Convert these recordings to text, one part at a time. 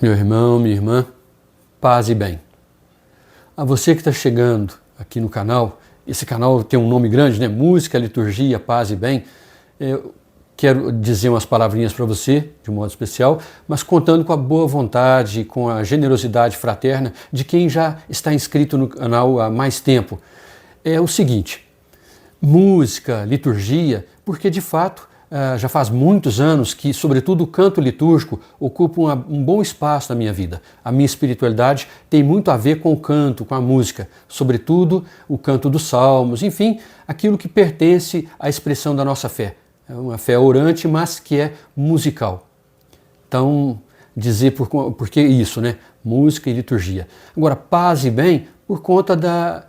Meu irmão, minha irmã, paz e bem. A você que está chegando aqui no canal, esse canal tem um nome grande, né? Música, liturgia, paz e bem. Eu quero dizer umas palavrinhas para você, de um modo especial, mas contando com a boa vontade, com a generosidade fraterna de quem já está inscrito no canal há mais tempo. É o seguinte, música, liturgia, porque de fato já faz muitos anos que, sobretudo, o canto litúrgico ocupa um bom espaço na minha vida. A minha espiritualidade tem muito a ver com o canto, com a música, sobretudo o canto dos salmos, enfim, aquilo que pertence à expressão da nossa fé. É uma fé orante, mas que é musical. Então, dizer por que isso, né? Música e liturgia. Agora, paz e bem, por conta da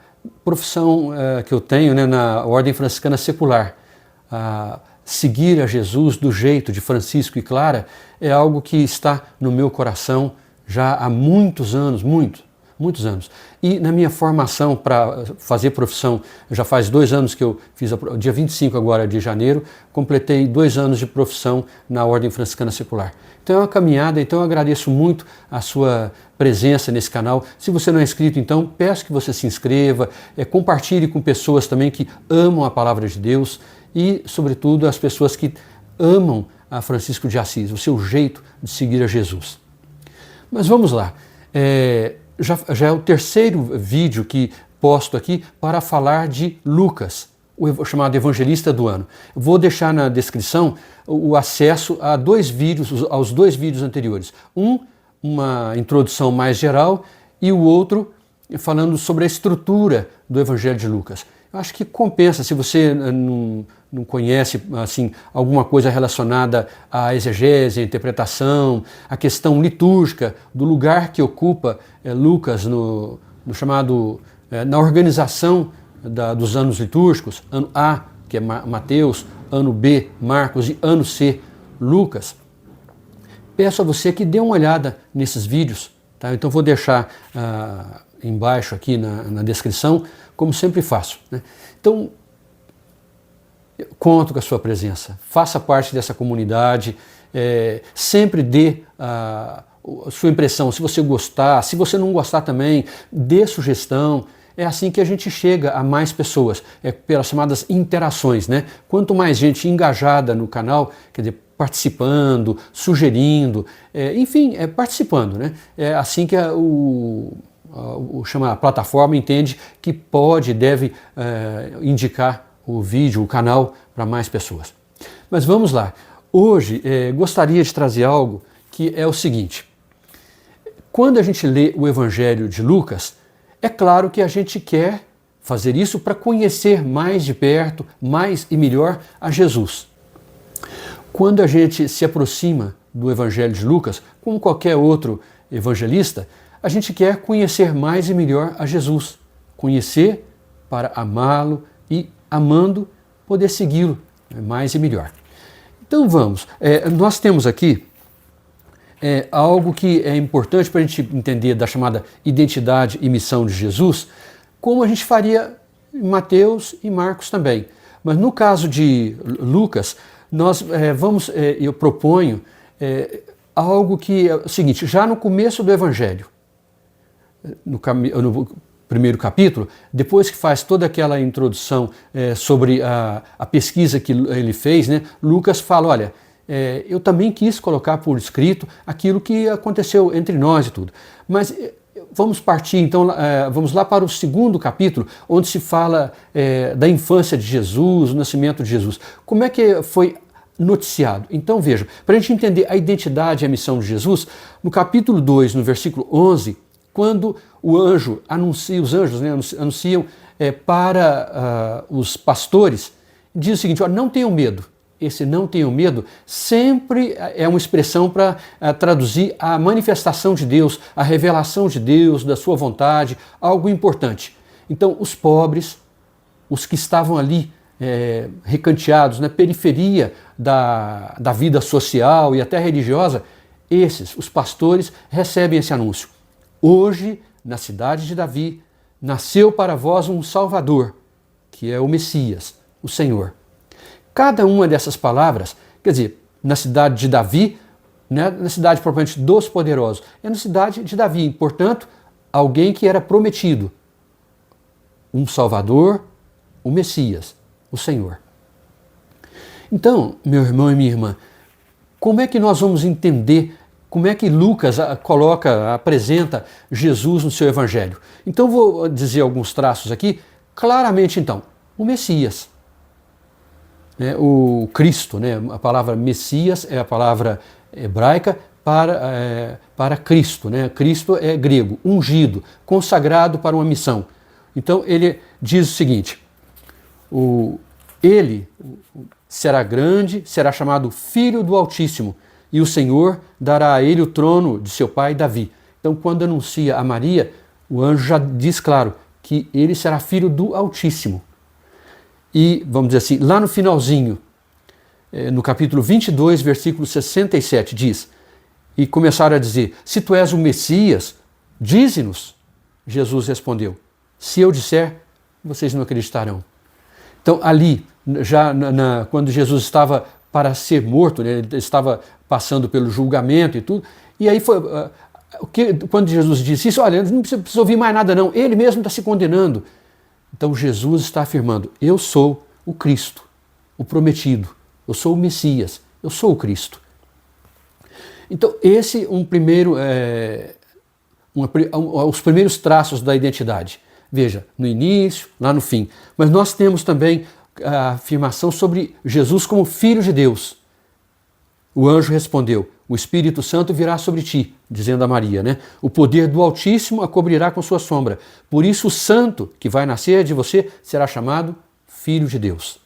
profissão que eu tenho, né, na Ordem Franciscana Secular. Seguir a Jesus do jeito de Francisco e Clara é algo que está no meu coração já há muitos anos, muitos anos. E na minha formação para fazer profissão, já faz 2 anos que eu fiz, dia 25 agora de janeiro, completei 2 anos de profissão na Ordem Franciscana Secular. Então é uma caminhada, então eu agradeço muito a sua presença nesse canal. Se você não é inscrito, então peço que você se inscreva, compartilhe com pessoas também que amam a Palavra de Deus e, sobretudo, as pessoas que amam a Francisco de Assis, o seu jeito de seguir a Jesus. Mas vamos lá, já é o 3º vídeo que posto aqui para falar de Lucas, o chamado evangelista do ano. Eu vou deixar na descrição o acesso a 2 vídeos, aos 2 vídeos anteriores. Uma introdução mais geral e o outro falando sobre a estrutura do Evangelho de Lucas. Eu acho que compensa, se você não conhece assim, alguma coisa relacionada à exegese, à interpretação, à questão litúrgica, do lugar que ocupa Lucas na organização dos anos litúrgicos, ano A, que é Mateus, ano B, Marcos, e ano C, Lucas. Peço a você que dê uma olhada nesses vídeos, tá? Então vou deixar embaixo aqui na descrição, como sempre faço, né? Então, conto com a sua presença, faça parte dessa comunidade, sempre dê a sua impressão, se você gostar, se você não gostar também, dê sugestão. É assim que a gente chega a mais pessoas, pelas chamadas interações, né? Quanto mais gente engajada no canal, quer dizer, participando, sugerindo, enfim, participando, né? É assim que a plataforma entende que pode e deve indicar o vídeo, o canal, para mais pessoas. Mas vamos lá. Hoje gostaria de trazer algo que é o seguinte. Quando a gente lê o Evangelho de Lucas, é claro que a gente quer fazer isso para conhecer mais de perto, mais e melhor a Jesus. Quando a gente se aproxima do Evangelho de Lucas, como qualquer outro evangelista, a gente quer conhecer mais e melhor a Jesus. Conhecer para amá-lo e, amando, poder segui-lo mais e melhor. Então vamos, nós temos aqui algo que é importante para a gente entender da chamada identidade e missão de Jesus, como a gente faria em Mateus e Marcos também. Mas no caso de Lucas, nós eu proponho algo que é o seguinte, já no começo do Evangelho, no primeiro capítulo, depois que faz toda aquela introdução sobre a pesquisa que ele fez, né, Lucas fala, olha, eu também quis colocar por escrito aquilo que aconteceu entre nós e tudo. Mas vamos partir então, vamos lá para o 2º capítulo, onde se fala da infância de Jesus, o nascimento de Jesus. Como é que foi noticiado? Então veja, para a gente entender a identidade e a missão de Jesus, no capítulo 2, no versículo 11, quando os anjos, né, anunciam para os pastores, diz o seguinte, não tenham medo. Esse não tenham medo sempre é uma expressão para traduzir a manifestação de Deus, a revelação de Deus, da sua vontade, algo importante. Então, os pobres, os que estavam ali recanteados na periferia da vida social e até religiosa, os pastores, recebem esse anúncio. Hoje, na cidade de Davi, nasceu para vós um Salvador, que é o Messias, o Senhor. Cada uma dessas palavras, quer dizer, na cidade de Davi, não é na cidade propriamente dos poderosos, é na cidade de Davi. Portanto, alguém que era prometido, um Salvador, o Messias, o Senhor. Então, meu irmão e minha irmã, como é que nós vamos entender, como é que Lucas apresenta Jesus no seu evangelho? Então vou dizer alguns traços aqui, claramente então, o Messias, né, o Cristo, né, a palavra Messias é a palavra hebraica para Cristo, né? Cristo é grego, ungido, consagrado para uma missão. Então ele diz o seguinte, ele será grande, será chamado Filho do Altíssimo, e o Senhor dará a ele o trono de seu pai Davi. Então, quando anuncia a Maria, o anjo já diz claro que ele será filho do Altíssimo. E, vamos dizer assim, lá no finalzinho, no capítulo 22, versículo 67, diz, e começaram a dizer, se tu és o Messias, dize-nos. Jesus respondeu, se eu disser, vocês não acreditarão. Então, ali, já quando Jesus estava para ser morto, né, ele estava passando pelo julgamento e tudo, e aí foi, quando Jesus disse isso, olha, não precisa ouvir mais nada não, ele mesmo está se condenando. Então Jesus está afirmando, eu sou o Cristo, o prometido, eu sou o Messias, eu sou o Cristo. Então esse os primeiros traços da identidade. Veja, no início, lá no fim. Mas nós temos também a afirmação sobre Jesus como Filho de Deus. O anjo respondeu, o Espírito Santo virá sobre ti, dizendo a Maria, né? O poder do Altíssimo a cobrirá com sua sombra. Por isso o santo que vai nascer de você será chamado Filho de Deus.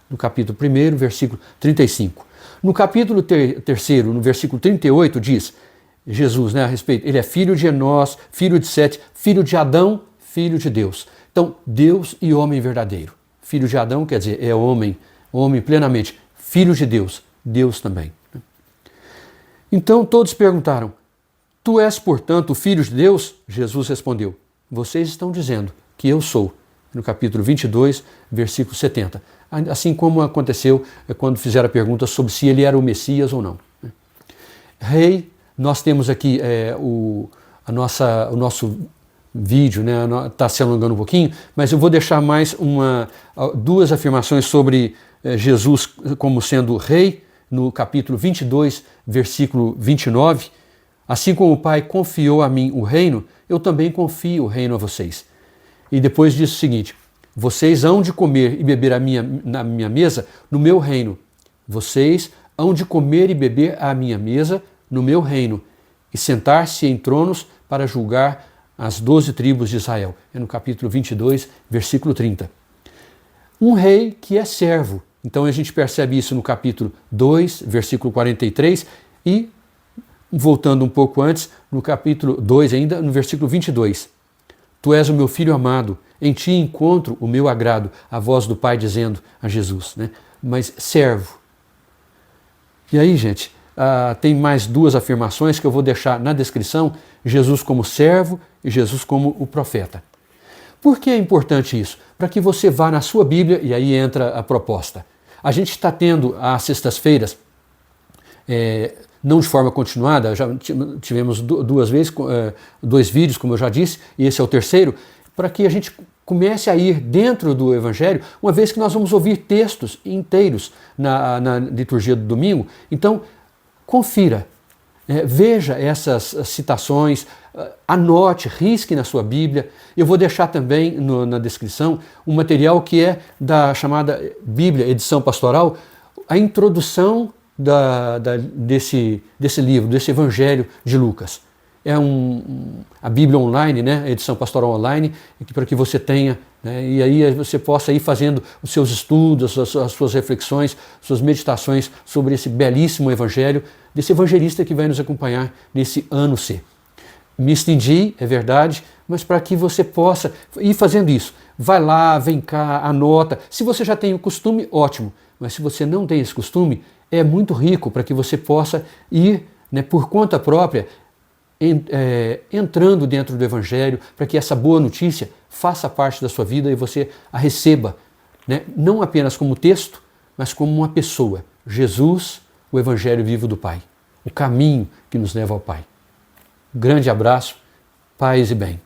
No capítulo 1, versículo 35. No capítulo 3, no versículo 38, diz Jesus, né, a respeito, ele é filho de Enós, filho de Sete, filho de Adão, filho de Deus. Então, Deus e homem verdadeiro. Filho de Adão quer dizer, é homem plenamente. Filho de Deus, Deus também. Então todos perguntaram, tu és, portanto, o Filho de Deus? Jesus respondeu, vocês estão dizendo que eu sou. No capítulo 22, versículo 70. Assim como aconteceu quando fizeram a pergunta sobre se ele era o Messias ou não. Rei, nós temos aqui o nosso vídeo, né, está se alongando um pouquinho, mas eu vou deixar mais duas afirmações sobre Jesus como sendo rei, no capítulo 22, versículo 29, assim como o Pai confiou a mim o reino, eu também confio o reino a vocês. E depois diz o seguinte, vocês hão de comer e beber na minha mesa no meu reino. Vocês hão de comer e beber à minha mesa no meu reino e sentar-se em tronos para julgar as 12 tribos de Israel. É no capítulo 22, versículo 30. Um rei que é servo. Então a gente percebe isso no capítulo 2, versículo 43 e, voltando um pouco antes, no capítulo 2 ainda, no versículo 22. Tu és o meu filho amado, em ti encontro o meu agrado, a voz do Pai dizendo a Jesus, né? Mas servo. E aí, gente, tem mais duas afirmações que eu vou deixar na descrição, Jesus como servo e Jesus como o profeta. Por que é importante isso? Para que você vá na sua Bíblia, e aí entra a proposta. A gente está tendo às sextas-feiras, não de forma continuada, já tivemos duas vezes, 2 vídeos, como eu já disse, e esse é o terceiro, para que a gente comece a ir dentro do Evangelho, uma vez que nós vamos ouvir textos inteiros na liturgia do domingo. Então, confira, veja essas citações, anote, risque na sua Bíblia. Eu vou deixar também na descrição um material que é da chamada Bíblia, edição pastoral, a introdução desse livro, desse Evangelho de Lucas. É a Bíblia online, né, a edição pastoral online, para que você tenha, né, e aí você possa ir fazendo os seus estudos, as suas reflexões, suas meditações sobre esse belíssimo Evangelho, desse evangelista que vai nos acompanhar nesse ano C. Me estendi, é verdade, mas para que você possa ir fazendo isso. Vai lá, vem cá, anota. Se você já tem o costume, ótimo. Mas se você não tem esse costume, é muito rico para que você possa ir, né, por conta própria, entrando dentro do Evangelho, para que essa boa notícia faça parte da sua vida e você a receba, né, não apenas como texto, mas como uma pessoa. Jesus, o Evangelho vivo do Pai. o caminho que nos leva ao Pai. Grande abraço, paz e bem.